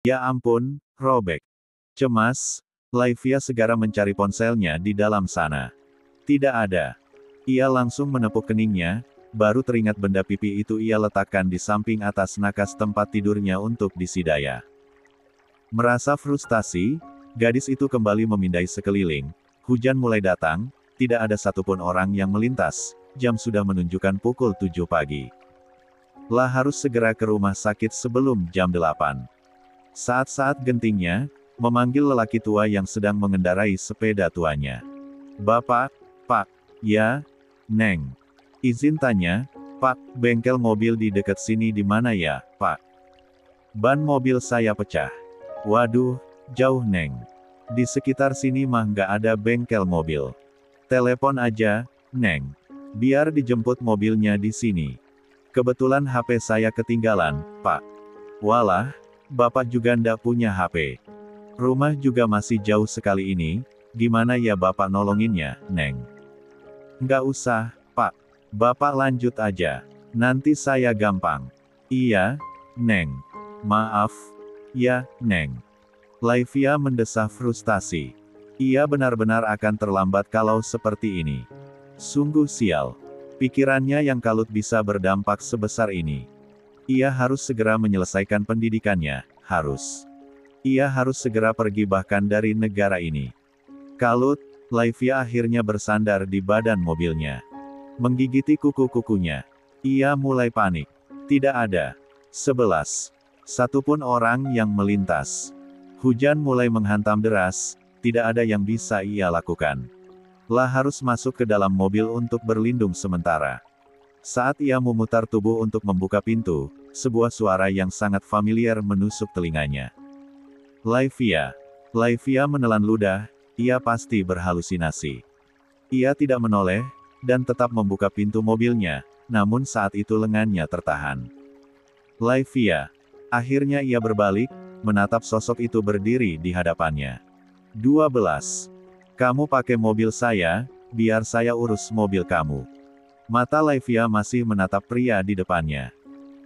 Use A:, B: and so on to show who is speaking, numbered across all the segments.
A: Ya ampun, robek. Cemas, Laivia segera mencari ponselnya di dalam sana. Tidak ada. Ia langsung menepuk keningnya, baru teringat benda pipi itu ia letakkan di samping atas nakas tempat tidurnya untuk disidaya. Merasa frustasi, gadis itu kembali memindai sekeliling. Hujan mulai datang, tidak ada satupun orang yang melintas, jam sudah menunjukkan pukul 7 pagi. Lah harus segera ke rumah sakit sebelum jam 8. Saat-saat gentingnya, memanggil lelaki tua yang sedang mengendarai sepeda tuanya. Bapak, Pak, ya, Neng. Izin tanya, Pak, bengkel mobil di dekat sini di mana ya, Pak? Ban mobil saya pecah. Waduh, jauh Neng. Di sekitar sini mah nggak ada bengkel mobil. Telepon aja, Neng. Biar dijemput mobilnya di sini. Kebetulan HP saya ketinggalan, Pak. Walah, Bapak juga ndak punya HP. Rumah juga masih jauh sekali ini, gimana ya Bapak nolonginnya, Neng? Nggak usah, Pak. Bapak lanjut aja. Nanti saya gampang. Iya, Neng. Maaf. Ya, Neng. Laivia mendesah frustasi. Ia benar-benar akan terlambat kalau seperti ini. Sungguh sial. Pikirannya yang kalut bisa berdampak sebesar ini. Ia harus segera menyelesaikan pendidikannya, harus. Ia harus segera pergi bahkan dari negara ini. Kalut, Laivia akhirnya bersandar di badan mobilnya. Menggigiti kuku-kukunya. Ia mulai panik. Tidak ada. 11. Satupun orang yang melintas. Hujan mulai menghantam deras, tidak ada yang bisa ia lakukan. Lah harus masuk ke dalam mobil untuk berlindung sementara. Saat ia memutar tubuh untuk membuka pintu, sebuah suara yang sangat familiar menusuk telinganya. Laivia. Laivia menelan ludah, ia pasti berhalusinasi. Ia tidak menoleh, dan tetap membuka pintu mobilnya, namun saat itu lengannya tertahan. Laivia. Akhirnya ia berbalik, menatap sosok itu berdiri di hadapannya. 12. Kamu pakai mobil saya, biar saya urus mobil kamu. Mata Laivia masih menatap pria di depannya.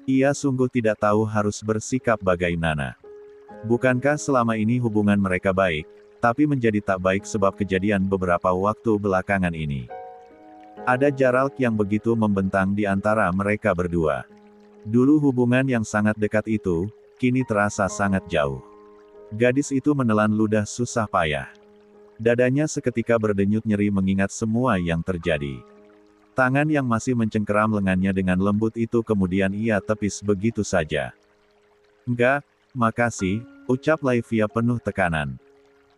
A: Ia sungguh tidak tahu harus bersikap bagaimana. Bukankah selama ini hubungan mereka baik, tapi menjadi tak baik sebab kejadian beberapa waktu belakangan ini. Ada jarak yang begitu membentang di antara mereka berdua. Dulu hubungan yang sangat dekat itu, kini terasa sangat jauh. Gadis itu menelan ludah susah payah. Dadanya seketika berdenyut nyeri mengingat semua yang terjadi. Tangan yang masih mencengkeram lengannya dengan lembut itu kemudian ia tepis begitu saja. Enggak, makasih, ucap Laivia penuh tekanan.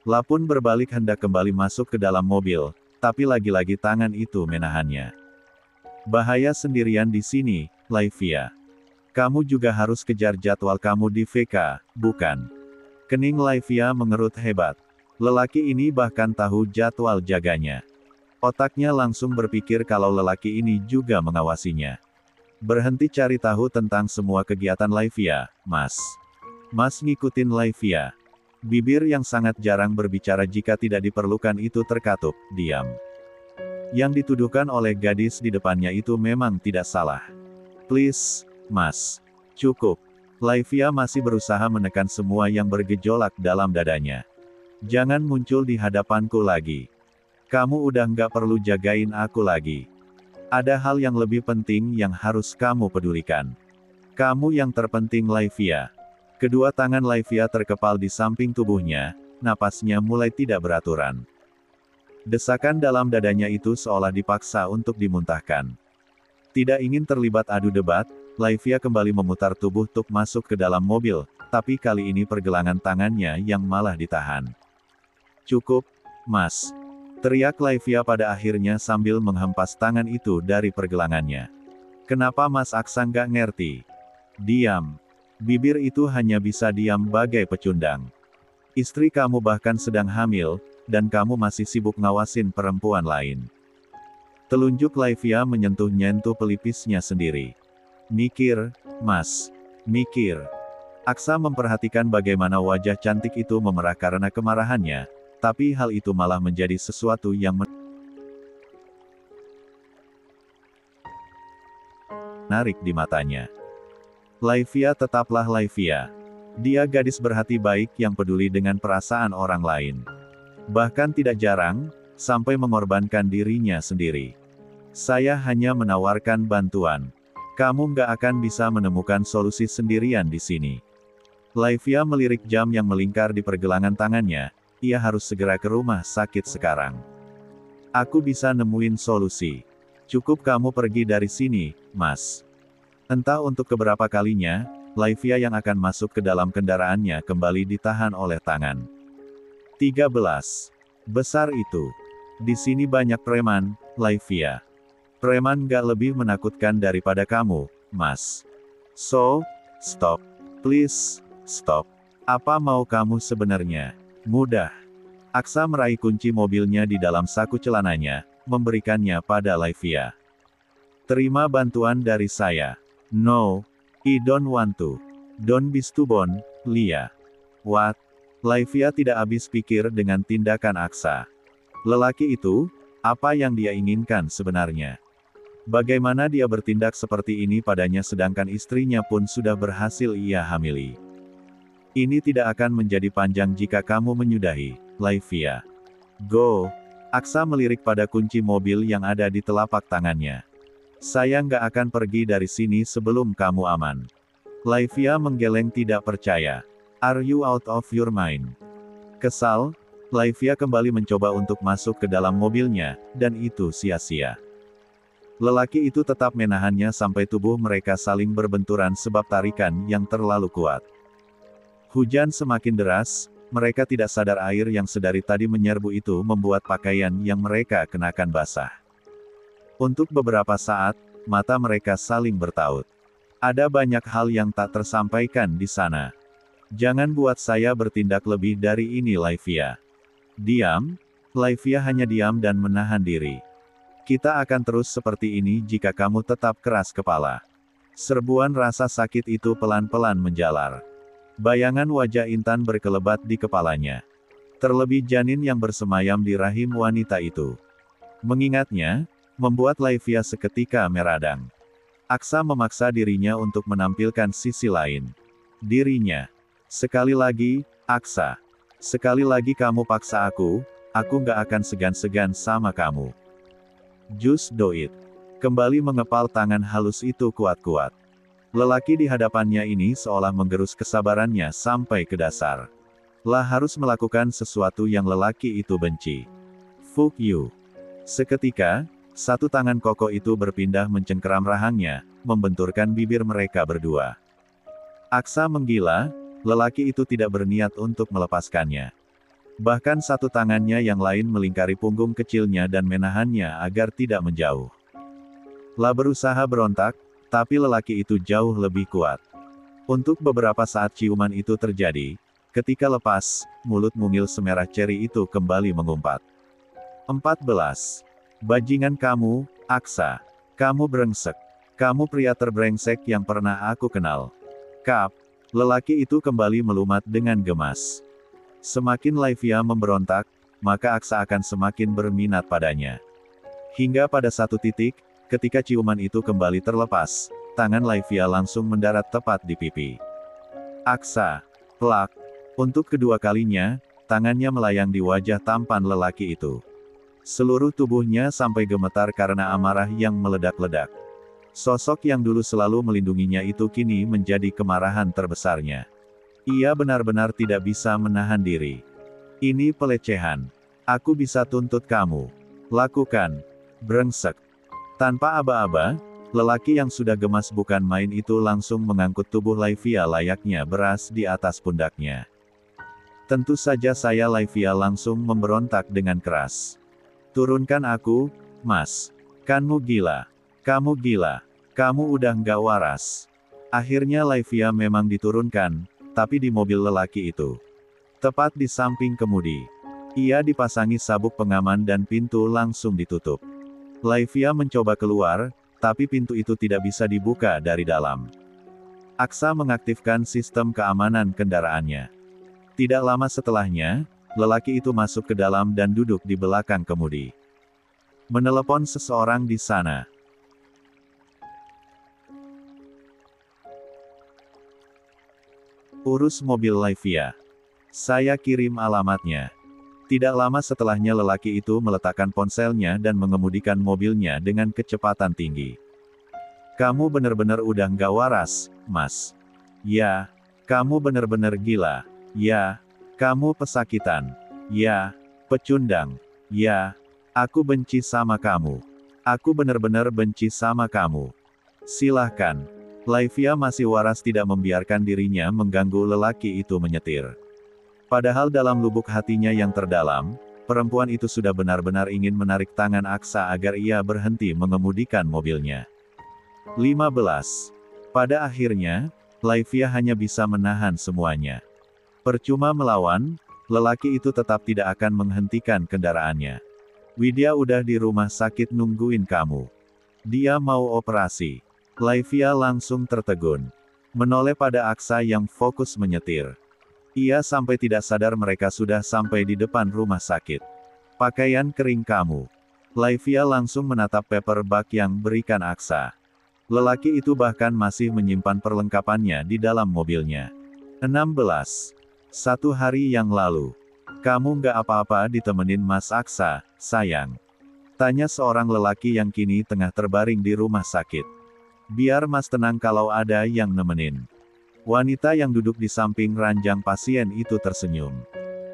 A: Lapun berbalik hendak kembali masuk ke dalam mobil, tapi lagi-lagi tangan itu menahannya. Bahaya sendirian di sini, Laivia. Kamu juga harus kejar jadwal kamu di VK, bukan? Kening Laivia mengerut hebat. Lelaki ini bahkan tahu jadwal jaganya. Otaknya langsung berpikir kalau lelaki ini juga mengawasinya. Berhenti cari tahu tentang semua kegiatan Laivia, Mas. Mas ngikutin Laivia. Bibir yang sangat jarang berbicara jika tidak diperlukan itu terkatup, diam. Yang dituduhkan oleh gadis di depannya itu memang tidak salah. Please, Mas. Cukup. Laivia masih berusaha menekan semua yang bergejolak dalam dadanya. Jangan muncul di hadapanku lagi. Kamu udah nggak perlu jagain aku lagi. Ada hal yang lebih penting yang harus kamu pedulikan. Kamu yang terpenting Laivia. Kedua tangan Laivia terkepal di samping tubuhnya, napasnya mulai tidak beraturan. Desakan dalam dadanya itu seolah dipaksa untuk dimuntahkan. Tidak ingin terlibat adu debat, Laivia kembali memutar tubuh untuk masuk ke dalam mobil, tapi kali ini pergelangan tangannya yang malah ditahan. Cukup, Mas. Teriak Laivia pada akhirnya sambil menghempas tangan itu dari pergelangannya. Kenapa Mas Aksa nggak ngerti? Diam. Bibir itu hanya bisa diam bagai pecundang. Istri kamu bahkan sedang hamil, dan kamu masih sibuk ngawasin perempuan lain. Telunjuk Laivia menyentuh-nyentuh pelipisnya sendiri. Mikir, Mas. Mikir. Aksa memperhatikan bagaimana wajah cantik itu memerah karena kemarahannya, tapi hal itu malah menjadi sesuatu yang menarik di matanya. Laivia tetaplah Laivia. Dia gadis berhati baik yang peduli dengan perasaan orang lain. Bahkan tidak jarang, sampai mengorbankan dirinya sendiri. Saya hanya menawarkan bantuan. Kamu nggak akan bisa menemukan solusi sendirian di sini. Laivia melirik jam yang melingkar di pergelangan tangannya, ia harus segera ke rumah sakit sekarang. Aku bisa nemuin solusi. Cukup kamu pergi dari sini, Mas. Entah untuk keberapa kalinya, Laivia yang akan masuk ke dalam kendaraannya kembali ditahan oleh tangan. 13. Besar itu. Di sini banyak preman, Laivia. Preman gak lebih menakutkan daripada kamu, Mas. So, stop. Please, stop. Apa mau kamu sebenarnya? Mudah. Aksa meraih kunci mobilnya di dalam saku celananya, memberikannya pada Laivia. Terima bantuan dari saya. No, I don't want to. Don't be stubborn, Lia. What? Laivia tidak habis pikir dengan tindakan Aksa. Lelaki itu, apa yang dia inginkan sebenarnya? Bagaimana dia bertindak seperti ini padanya sedangkan istrinya pun sudah berhasil ia hamili? Ini tidak akan menjadi panjang jika kamu menyudahi, Laivia. Go. Aksa melirik pada kunci mobil yang ada di telapak tangannya. Saya nggak akan pergi dari sini sebelum kamu aman. Laivia menggeleng tidak percaya. Are you out of your mind? Kesal, Laivia kembali mencoba untuk masuk ke dalam mobilnya, dan itu sia-sia. Lelaki itu tetap menahannya sampai tubuh mereka saling berbenturan sebab tarikan yang terlalu kuat. Hujan semakin deras, mereka tidak sadar air yang sedari tadi menyerbu itu membuat pakaian yang mereka kenakan basah. Untuk beberapa saat, mata mereka saling bertaut. Ada banyak hal yang tak tersampaikan di sana. Jangan buat saya bertindak lebih dari ini, Laivia. Diam. Laivia hanya diam dan menahan diri. Kita akan terus seperti ini jika kamu tetap keras kepala. Serbuan rasa sakit itu pelan-pelan menjalar. Bayangan wajah Intan berkelebat di kepalanya. Terlebih janin yang bersemayam di rahim wanita itu. Mengingatnya, membuat Laivia seketika meradang. Aksa memaksa dirinya untuk menampilkan sisi lain. Dirinya. Sekali lagi, Aksa. Sekali lagi kamu paksa aku nggak akan segan-segan sama kamu. Just do it. Kembali mengepal tangan halus itu kuat-kuat. Lelaki di hadapannya ini seolah menggerus kesabarannya sampai ke dasar. Lah harus melakukan sesuatu yang lelaki itu benci. Fuck you. Seketika, satu tangan kokoh itu berpindah mencengkeram rahangnya, membenturkan bibir mereka berdua. Aksa menggila, lelaki itu tidak berniat untuk melepaskannya. Bahkan satu tangannya yang lain melingkari punggung kecilnya dan menahannya agar tidak menjauh. Lah berusaha berontak, tapi lelaki itu jauh lebih kuat. Untuk beberapa saat ciuman itu terjadi, ketika lepas, mulut mungil semerah ceri itu kembali mengumpat. 14. Bajingan kamu, Aksa. Kamu brengsek. Kamu pria terbrengsek yang pernah aku kenal. Kap. Lelaki itu kembali melumat dengan gemas. Semakin Laivia memberontak, maka Aksa akan semakin berminat padanya. Hingga pada satu titik, ketika ciuman itu kembali terlepas, tangan Laivia langsung mendarat tepat di pipi. Aksa. Plak. Untuk kedua kalinya, tangannya melayang di wajah tampan lelaki itu. Seluruh tubuhnya sampai gemetar karena amarah yang meledak-ledak. Sosok yang dulu selalu melindunginya itu kini menjadi kemarahan terbesarnya. Ia benar-benar tidak bisa menahan diri. Ini pelecehan. Aku bisa tuntut kamu. Lakukan. Brengsek. Tanpa aba-aba, lelaki yang sudah gemas bukan main itu langsung mengangkut tubuh Laivia layaknya beras di atas pundaknya. Tentu saja saya Laivia langsung memberontak dengan keras. Turunkan aku, Mas. Kamu gila. Kamu gila. Kamu udah nggak waras. Akhirnya Laivia memang diturunkan, tapi di mobil lelaki itu. Tepat di samping kemudi. Ia dipasangi sabuk pengaman dan pintu langsung ditutup. Laivia mencoba keluar, tapi pintu itu tidak bisa dibuka dari dalam. Aksa mengaktifkan sistem keamanan kendaraannya. Tidak lama setelahnya, lelaki itu masuk ke dalam dan duduk di belakang kemudi. Menelepon seseorang di sana. Urus mobil Laivia. Saya kirim alamatnya. Tidak lama setelahnya lelaki itu meletakkan ponselnya dan mengemudikan mobilnya dengan kecepatan tinggi. Kamu benar-benar udah nggak waras, Mas. Ya, kamu benar-benar gila. Ya, kamu pesakitan. Ya, pecundang. Ya, aku benci sama kamu. Aku benar-benar benci sama kamu. Silahkan. Laivia masih waras tidak membiarkan dirinya mengganggu lelaki itu menyetir. Padahal dalam lubuk hatinya yang terdalam, perempuan itu sudah benar-benar ingin menarik tangan Aksa agar ia berhenti mengemudikan mobilnya. 15. Pada akhirnya, Laivia hanya bisa menahan semuanya. Percuma melawan, lelaki itu tetap tidak akan menghentikan kendaraannya. Widya udah di rumah sakit nungguin kamu. Dia mau operasi. Laivia langsung tertegun. Menoleh pada Aksa yang fokus menyetir. Ia sampai tidak sadar mereka sudah sampai di depan rumah sakit. Pakaian kering kamu. Laivia langsung menatap paper bag yang berikan Aksa. Lelaki itu bahkan masih menyimpan perlengkapannya di dalam mobilnya. 16. 1 hari yang lalu. Kamu nggak apa-apa ditemenin Mas Aksa, sayang? Tanya seorang lelaki yang kini tengah terbaring di rumah sakit. Biar Mas tenang kalau ada yang nemenin. Wanita yang duduk di samping ranjang pasien itu tersenyum.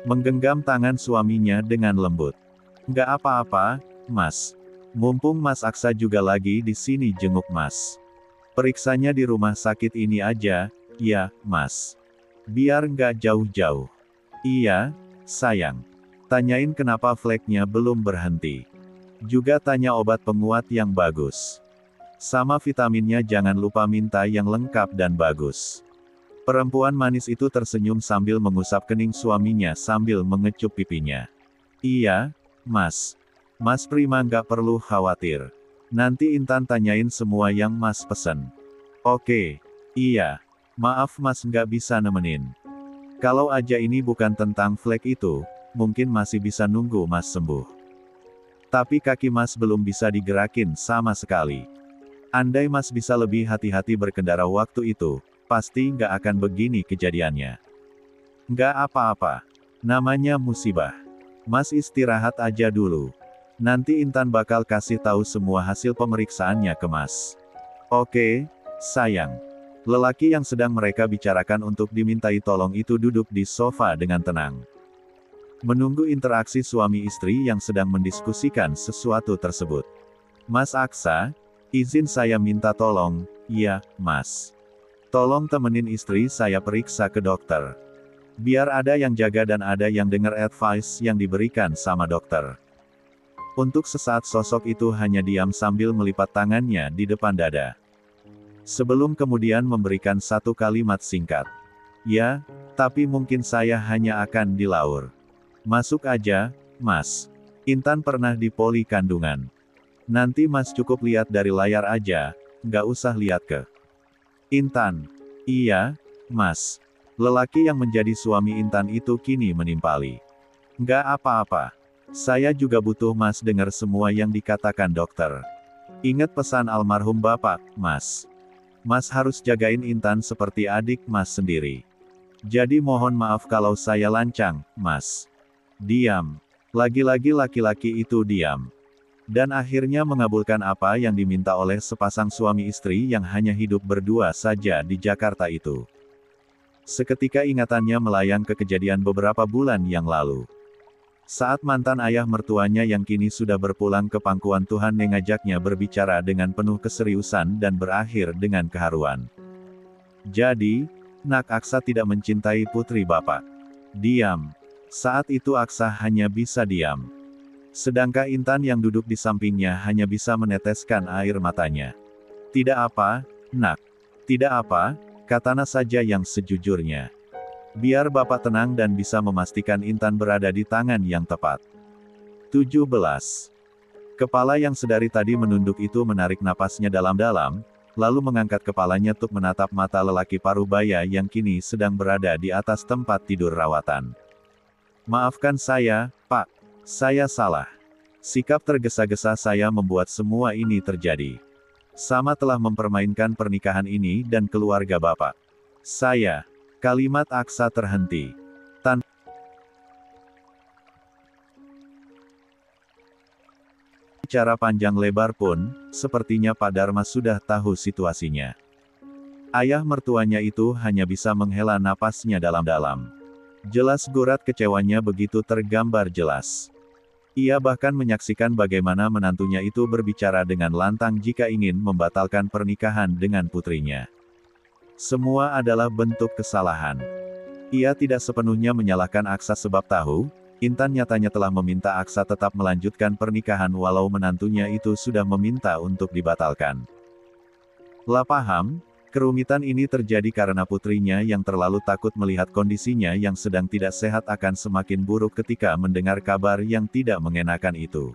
A: Menggenggam tangan suaminya dengan lembut. Nggak apa-apa, Mas. Mumpung Mas Aksa juga lagi di sini jenguk Mas. Periksanya di rumah sakit ini aja, ya, Mas. Biar nggak jauh-jauh. Iya, sayang. Tanyain kenapa fleknya belum berhenti. Juga tanya obat penguat yang bagus. Sama vitaminnya jangan lupa minta yang lengkap dan bagus. Perempuan manis itu tersenyum sambil mengusap kening suaminya sambil mengecup pipinya. Iya, Mas. Mas Prima nggak perlu khawatir. Nanti Intan tanyain semua yang Mas pesen. Oke. Iya. Maaf Mas nggak bisa nemenin. Kalau aja ini bukan tentang flek itu, mungkin masih bisa nunggu Mas sembuh. Tapi kaki Mas belum bisa digerakin sama sekali. Andai Mas bisa lebih hati-hati berkendara waktu itu, pasti nggak akan begini kejadiannya. Nggak apa-apa. Namanya musibah. Mas istirahat aja dulu. Nanti Intan bakal kasih tahu semua hasil pemeriksaannya ke Mas. Oke, sayang. Lelaki yang sedang mereka bicarakan untuk dimintai tolong itu duduk di sofa dengan tenang. Menunggu interaksi suami istri yang sedang mendiskusikan sesuatu tersebut. Mas Aksa, izin saya minta tolong. Ya, Mas. Tolong temenin istri saya periksa ke dokter. Biar ada yang jaga dan ada yang dengar advice yang diberikan sama dokter. Untuk sesaat sosok itu hanya diam sambil melipat tangannya di depan dada. Sebelum kemudian memberikan satu kalimat singkat. Ya, tapi mungkin saya hanya akan dilaur. Masuk aja, Mas. Intan pernah di poli kandungan. Nanti Mas cukup lihat dari layar aja, nggak usah lihat ke Intan. Iya, Mas. Lelaki yang menjadi suami Intan itu kini menimpali. Nggak apa-apa. Saya juga butuh Mas dengar semua yang dikatakan dokter. Ingat pesan almarhum Bapak, Mas. Mas harus jagain Intan seperti adik Mas sendiri. Jadi mohon maaf kalau saya lancang, Mas. Diam. Lagi-lagi laki-laki itu diam. Dan akhirnya mengabulkan apa yang diminta oleh sepasang suami istri yang hanya hidup berdua saja di Jakarta itu. Seketika ingatannya melayang ke kejadian beberapa bulan yang lalu. Saat mantan ayah mertuanya yang kini sudah berpulang ke pangkuan Tuhan mengajaknya berbicara dengan penuh keseriusan dan berakhir dengan keharuan. Jadi, Nak Aksa tidak mencintai putri Bapak. Diam. Saat itu Aksa hanya bisa diam. Sedangkan Intan yang duduk di sampingnya hanya bisa meneteskan air matanya. Tidak apa, Nak. Tidak apa, kata Nak saja yang sejujurnya. Biar Bapak tenang dan bisa memastikan Intan berada di tangan yang tepat. 17. Kepala yang sedari tadi menunduk itu menarik napasnya dalam-dalam, lalu mengangkat kepalanya untuk menatap mata lelaki parubaya yang kini sedang berada di atas tempat tidur rawatan. Maafkan saya, Pak. Saya salah. Sikap tergesa-gesa saya membuat semua ini terjadi. Sama telah mempermainkan pernikahan ini dan keluarga Bapak. Saya Kalimat Aksa terhenti. Tanpa bicara panjang lebar pun, sepertinya Pak Dharma sudah tahu situasinya. Ayah mertuanya itu hanya bisa menghela napasnya dalam-dalam. Jelas gurat kecewanya begitu tergambar jelas. Ia bahkan menyaksikan bagaimana menantunya itu berbicara dengan lantang jika ingin membatalkan pernikahan dengan putrinya. Semua adalah bentuk kesalahan. Ia tidak sepenuhnya menyalahkan Aksa sebab tahu, Intan nyatanya telah meminta Aksa tetap melanjutkan pernikahan walau menantunya itu sudah meminta untuk dibatalkan. Lah paham? Kerumitan ini terjadi karena putrinya yang terlalu takut melihat kondisinya yang sedang tidak sehat akan semakin buruk ketika mendengar kabar yang tidak mengenakan itu.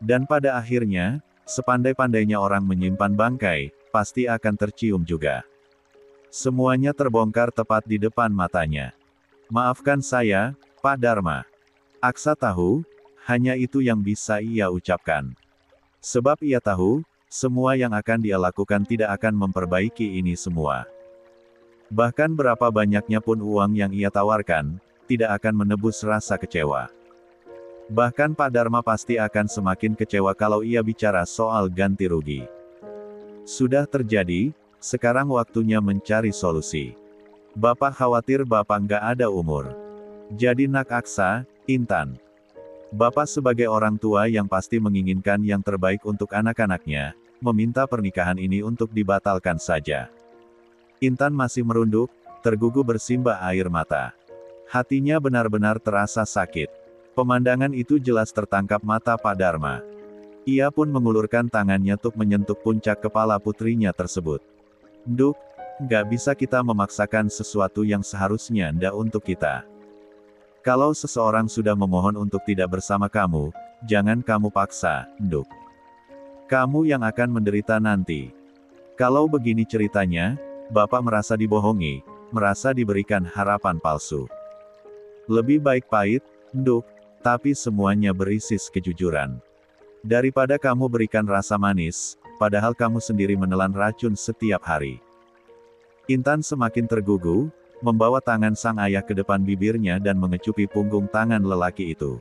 A: Dan pada akhirnya, sepandai-pandainya orang menyimpan bangkai, pasti akan tercium juga. Semuanya terbongkar tepat di depan matanya. Maafkan saya, Pak Dharma. Aksa tahu, hanya itu yang bisa ia ucapkan. Sebab ia tahu, semua yang akan dia lakukan tidak akan memperbaiki ini semua. Bahkan berapa banyaknya pun uang yang ia tawarkan, tidak akan menebus rasa kecewa. Bahkan Pak Dharma pasti akan semakin kecewa kalau ia bicara soal ganti rugi. Sudah terjadi, sekarang waktunya mencari solusi. Bapak khawatir Bapak nggak ada umur. Jadi nak Aksa, Intan. Bapak sebagai orang tua yang pasti menginginkan yang terbaik untuk anak-anaknya, meminta pernikahan ini untuk dibatalkan saja. Intan masih merunduk, tergugu bersimbah air mata. Hatinya benar-benar terasa sakit. Pemandangan itu jelas tertangkap mata Pak Dharma. Ia pun mengulurkan tangannya untuk menyentuh puncak kepala putrinya tersebut. Nduk, nggak bisa kita memaksakan sesuatu yang seharusnya ndak untuk kita. Kalau seseorang sudah memohon untuk tidak bersama kamu, jangan kamu paksa, Nduk. Kamu yang akan menderita nanti. Kalau begini ceritanya, Bapak merasa dibohongi, merasa diberikan harapan palsu. Lebih baik pahit, Nduk, tapi semuanya berisi kejujuran. Daripada kamu berikan rasa manis, padahal kamu sendiri menelan racun setiap hari. Intan semakin tergugu, membawa tangan sang ayah ke depan bibirnya dan mengecupi punggung tangan lelaki itu.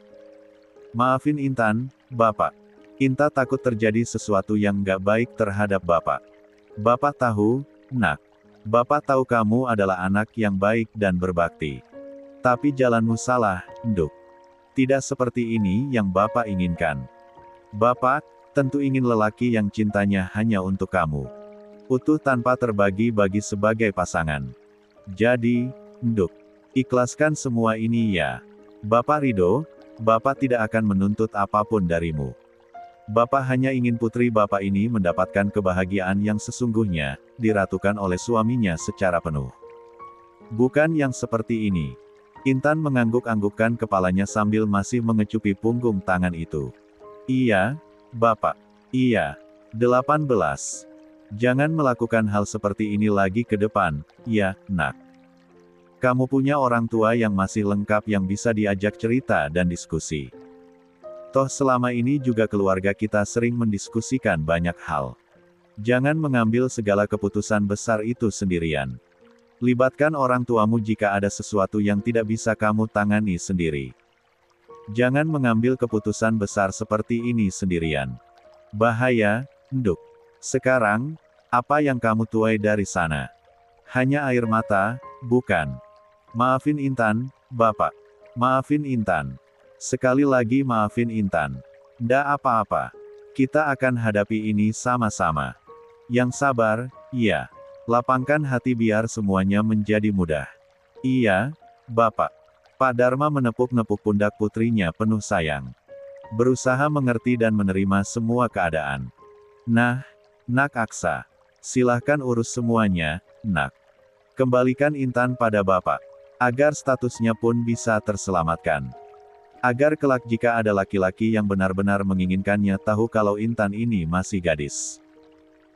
A: Maafin Intan, Bapak. Inta takut terjadi sesuatu yang nggak baik terhadap Bapak. Bapak tahu, nak. Bapak tahu kamu adalah anak yang baik dan berbakti. Tapi jalanmu salah, Nduk. Tidak seperti ini yang Bapak inginkan. Bapak, tentu ingin lelaki yang cintanya hanya untuk kamu. Utuh tanpa terbagi-bagi sebagai pasangan. Jadi, Nduk, ikhlaskan semua ini ya. Bapak ridho, Bapak tidak akan menuntut apapun darimu. Bapak hanya ingin putri Bapak ini mendapatkan kebahagiaan yang sesungguhnya, diratukan oleh suaminya secara penuh. Bukan yang seperti ini. Intan mengangguk-anggukkan kepalanya sambil masih mengecupi punggung tangan itu. Iya, Bapak. Iya. 18. Jangan melakukan hal seperti ini lagi ke depan, ya, nak. Kamu punya orang tua yang masih lengkap yang bisa diajak cerita dan diskusi. Toh selama ini juga keluarga kita sering mendiskusikan banyak hal. Jangan mengambil segala keputusan besar itu sendirian. Libatkan orang tuamu jika ada sesuatu yang tidak bisa kamu tangani sendiri. Jangan mengambil keputusan besar seperti ini sendirian. Bahaya, Nduk. Sekarang, apa yang kamu tuai dari sana? Hanya air mata, bukan? Maafin Intan, Bapak. Maafin Intan. Sekali lagi maafin Intan. Ndak apa-apa. Kita akan hadapi ini sama-sama. Yang sabar, iya. Lapangkan hati biar semuanya menjadi mudah. Iya, Bapak. Pak Dharma menepuk-nepuk pundak putrinya penuh sayang. Berusaha mengerti dan menerima semua keadaan. Nah, nak Aksa. Silahkan urus semuanya, nak. Kembalikan Intan pada Bapak. Agar statusnya pun bisa terselamatkan. Agar kelak jika ada laki-laki yang benar-benar menginginkannya tahu kalau Intan ini masih gadis.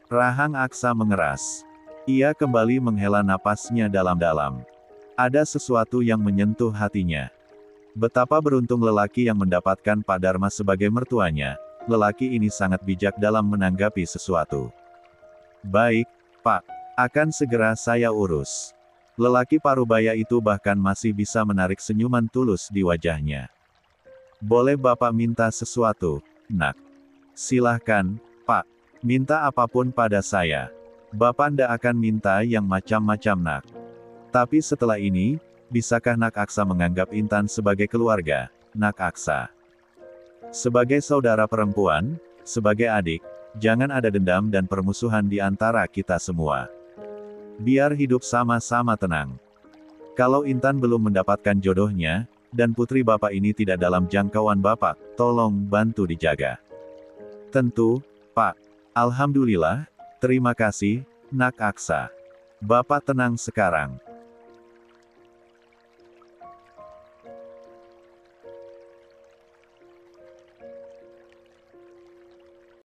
A: Rahang Aksa mengeras. Ia kembali menghela napasnya dalam-dalam. Ada sesuatu yang menyentuh hatinya. Betapa beruntung lelaki yang mendapatkan Pak Dharma sebagai mertuanya. Lelaki ini sangat bijak dalam menanggapi sesuatu. Baik, Pak. Akan segera saya urus. Lelaki parubaya itu bahkan masih bisa menarik senyuman tulus di wajahnya. Boleh Bapak minta sesuatu, Nak? Silahkan, Pak. Minta apapun pada saya. Bapak ndak akan minta yang macam-macam, Nak. Tapi setelah ini, bisakah Nak Aksa menganggap Intan sebagai keluarga, Nak Aksa? Sebagai saudara perempuan, sebagai adik, jangan ada dendam dan permusuhan di antara kita semua. Biar hidup sama-sama tenang. Kalau Intan belum mendapatkan jodohnya, dan putri Bapak ini tidak dalam jangkauan Bapak, tolong bantu dijaga. Tentu, Pak. Alhamdulillah, terima kasih, Nak Aksa. Bapak tenang sekarang.